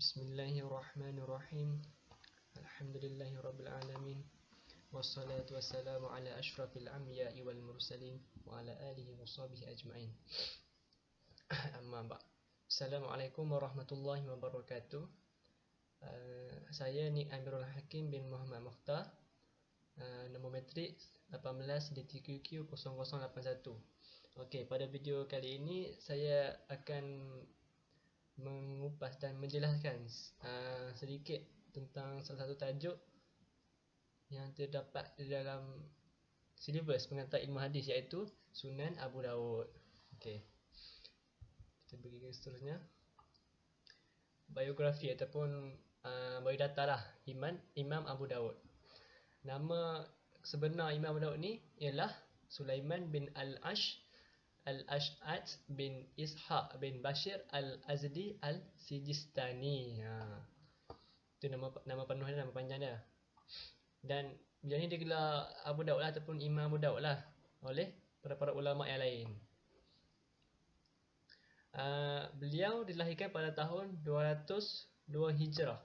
Bismillahirrahmanirrahim. Alhamdulillahirabbil alamin. Wassalatu wassalamu ala asyrafil anbiya'i wal mursalin wa ala alihi washabihi ajma'in. Amma ba'd. Assalamualaikum warahmatullahi wabarakatuh. Saya Nik Amirul Hakim bin Muhammad Mukhtar. Nombor metrik 18 DTQQ 0081. Okey, pada video kali ini saya akan mengupas dan menjelaskan sedikit tentang salah satu tajuk yang terdapat di dalam silibus pengantar ilmu hadis, iaitu Sunan Abu Dawud. Okey, kita pergi ke seterusnya. Biografi ataupun biodata lah Imam Abu Dawud. Nama sebenar Imam Abu Dawud ni ialah Sulaiman bin Al-Ash'ath bin Ishaq bin Bashir Al-Azdi Al-Sijistani. Itu nama penuh dia, nama panjang dia. Dan beliau ni digelar Abu Dawud lah, ataupun Imam Abu Dawud lah, oleh para ulama yang lain. Beliau dilahirkan pada tahun 202 Hijrah.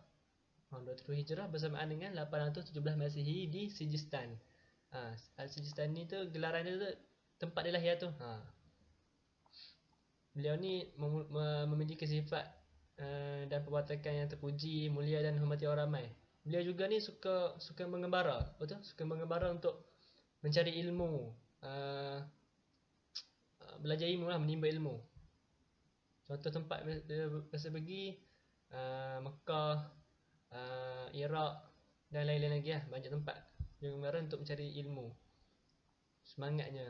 202 Hijrah bersamaan dengan 817 Masihi di Sijistan. Al-Sijistani tu gelaran dia tu, tempat dia lahir tu. Beliau ni memiliki sifat dan perwatakan yang terpuji, mulia dan hormati orang ramai. Beliau juga ni suka mengembara, betul? Suka mengembara untuk mencari ilmu, belajar ilmu lah, menimba ilmu. Contoh tempat dia biasa pergi, Mekah, Iraq dan lain-lain lagi lah. Banyak tempat dia mengembara untuk mencari ilmu. Semangatnya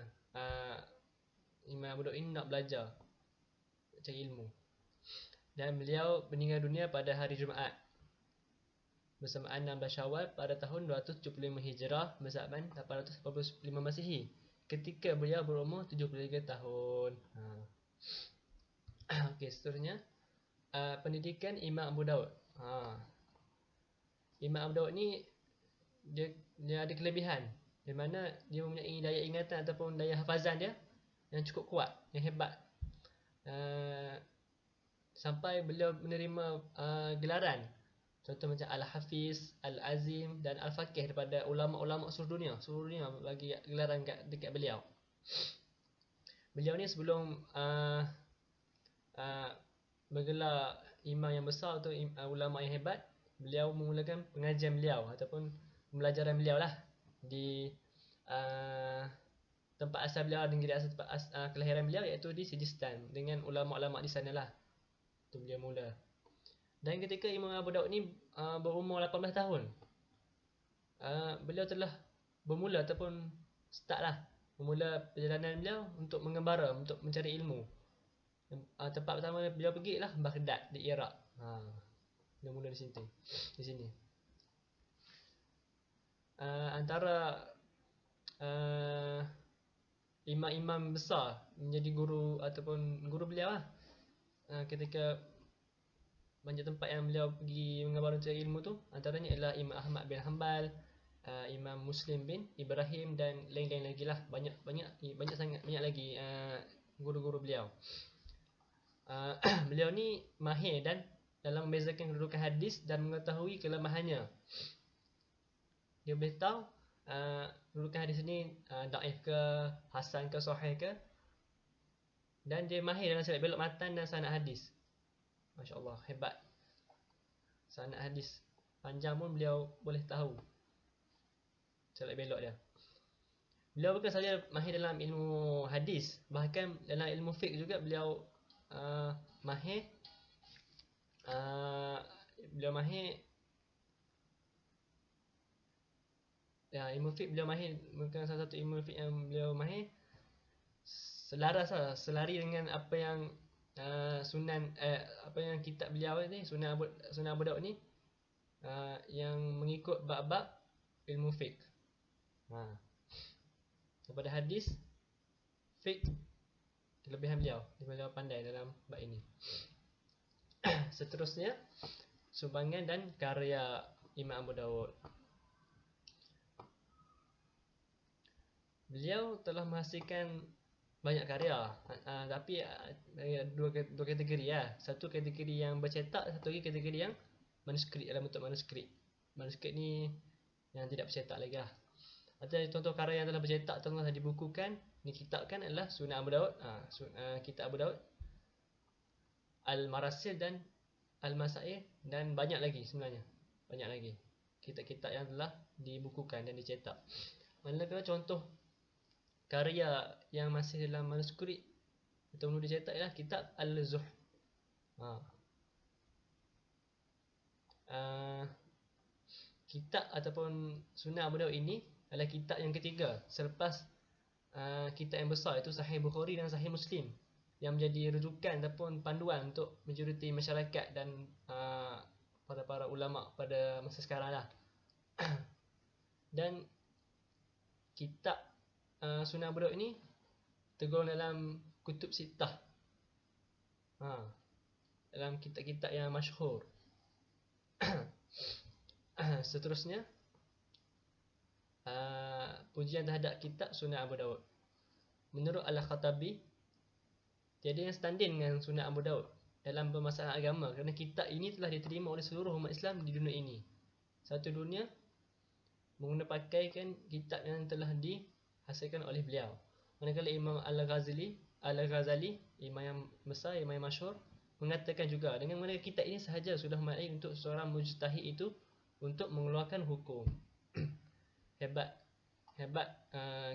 Imam Abu Dawud ini nak belajar, cari ilmu. Dan beliau meninggal dunia pada hari Jumaat bersamaan 16 Syawal pada tahun 275 Hijrah bersamaan 845 Masihi, ketika beliau berumur 73 tahun. Okey, seterusnya pendidikan Imam Abu Dawud. Imam Abu Dawud ni dia ada kelebihan, di mana dia mempunyai daya ingatan ataupun daya hafazan dia yang cukup kuat, yang hebat. Sampai beliau menerima gelaran, contoh macam Al-Hafiz, Al-Azim dan Al-Faqih daripada ulama-ulama seluruh dunia bagi gelaran dekat beliau. Beliau ni sebelum bergelar imam yang besar atau ulama yang hebat, beliau memulakan pengajian beliau ataupun pembelajaran beliau lah di tempat asal beliau, negeri asal tempat kelahiran beliau, iaitu di Sijistan, dengan ulama-ulama di sana lah. Itu beliau mula. Dan ketika Imam Abu Dawud ni berumur 18 tahun, beliau telah bermula ataupun memula perjalanan beliau untuk mengembara, untuk mencari ilmu. Tempat pertama beliau pergi ialah Baghdad di Iraq. Beliau mula di sini. Antara imam-imam besar menjadi guru ataupun guru beliau lah, ketika banyak tempat yang beliau pergi mengabar mencari ilmu tu, antaranya ialah Imam Ahmad bin Hanbal, Imam Muslim bin Ibrahim dan lain-lain lagi lah. Banyak lagi guru-guru beliau. Beliau ni mahir dan dalam membezakan kedudukan hadis dan mengetahui kelemahannya. Dia boleh tahu kedudukan hadis ni daif ke, hasan ke, sahih ke. Dan dia mahir dalam selek belok matan dan sanad hadis. Masya Allah, hebat. Sanad hadis panjang pun beliau boleh tahu selek belok dia. Beliau bukan sahaja mahir dalam ilmu hadis, bahkan dalam ilmu fiqh juga beliau mahir. Ilmu fiqh beliau mahir. Bukan salah satu ilmu fiqh yang beliau mahir, selari dengan apa yang apa yang kitab beliau ni, Sunan Abu Dawud ni, yang mengikut bab-bab ilmu fiqh. Daripada hadis, fiqh, kelebihan beliau pandai dalam bab ini. Seterusnya, sumbangan dan karya Imam Abu Dawud. Beliau telah menghasilkan banyak karya. Tapi dua kategori lah. Satu kategori yang bercetak, satu lagi kategori yang manuskrip, dalam bentuk manuskrip. Manuskrip ni yang tidak bercetak lagi lah. Ada contoh karya yang telah bercetak, telah dibukukan, dikitabkan adalah Sunan Abu Daud, Kitab Abu Daud, Al-Marasil dan Al-Masail, dan banyak lagi sebenarnya. Banyak lagi kitab-kitab yang telah dibukukan dan dicetak. Manakala contoh karya yang masih dalam manuskrip atau belum dicetak ialah kitab Al-Zuhd. Kitab ataupun Sunan Abu Daud ini adalah kitab yang ketiga selepas kitab yang besar iaitu Sahih Bukhari dan Sahih Muslim, yang menjadi rujukan ataupun panduan untuk majoriti masyarakat dan para ulama pada masa sekarang lah. Dan kitab Sunan Abu Daud ini tergolong dalam kutub sittah, dalam kitab-kitab yang masyhur. Seterusnya, pujian terhadap kitab Sunan Abu Daud. Menurut Al-Khattabi, tiada yang standing dengan Sunan Abu Daud dalam permasalahan agama, kerana kitab ini telah diterima oleh seluruh umat Islam di dunia ini. Satu dunia menggunakan kitab yang telah dihasilkan oleh beliau. Manakala Imam Al-Ghazali, imam yang besar, imam yang masyhur, mengatakan juga dengan mana kitab ini sahaja sudah memadai untuk seorang mujtahid itu untuk mengeluarkan hukum. Hebat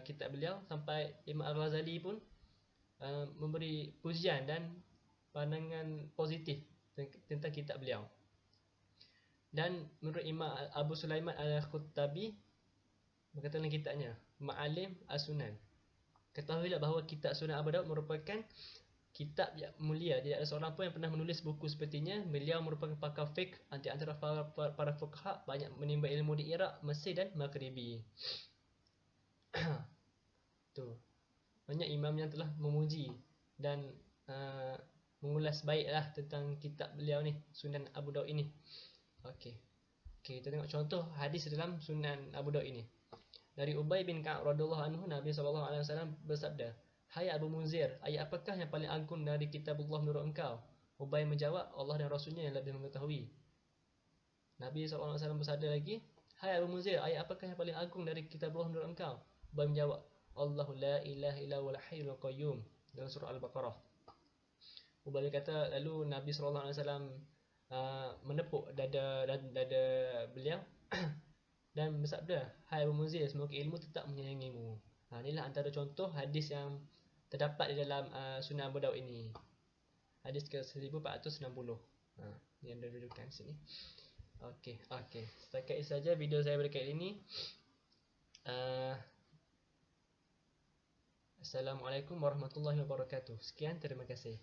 kitab beliau, sampai Imam Al-Ghazali pun memberi pujian dan pandangan positif tentang kitab beliau. Dan menurut Imam Abu Sulaiman Al-Khattabi berkata dalam kitabnya Ma'alim As-Sunan, ketahuilah bahawa kitab Sunan Abu Daud merupakan kitab yang mulia. Tidak ada seorang pun yang pernah menulis buku sepertinya. Beliau merupakan pakar fiqh di antara para fuqaha, banyak menimba ilmu di Iraq, Mesir dan Maghribi. Tu banyak imam yang telah memuji dan mengulas baiklah tentang kitab beliau ni, Sunan Abu Daud ini. Okey, kita tengok contoh hadis dalam Sunan Abu Daud ini. Dari Ubay bin Ka'ab radhiyallahu anhu, Nabi SAW bersabda, "Hai Abu Munzir, ayat apakah yang paling agung dari kitabullah menurut engkau?" Ubay menjawab, "Allah dan Rasulnya yang lebih mengetahui." Nabi SAW bersabda lagi, "Hai Abu Munzir, ayat apakah yang paling agung dari kitabullah menurut engkau?" Ubay menjawab, "Allahu la ilaha illa huwal hayyul qayyum," dalam surah Al-Baqarah. Ubay berkata, lalu Nabi SAW menepuk dada beliau dan bersabda, "Hai Abu Munzir, semoga ilmu tetap menyayangimu." Inilah antara contoh hadis yang terdapat di dalam Sunan Abu Daud ini. Hadis ke 1460. Yang ada rujukan sini. Okey. Setakat itu saja video saya pada kali ini. Assalamualaikum warahmatullahi wabarakatuh. Sekian, terima kasih.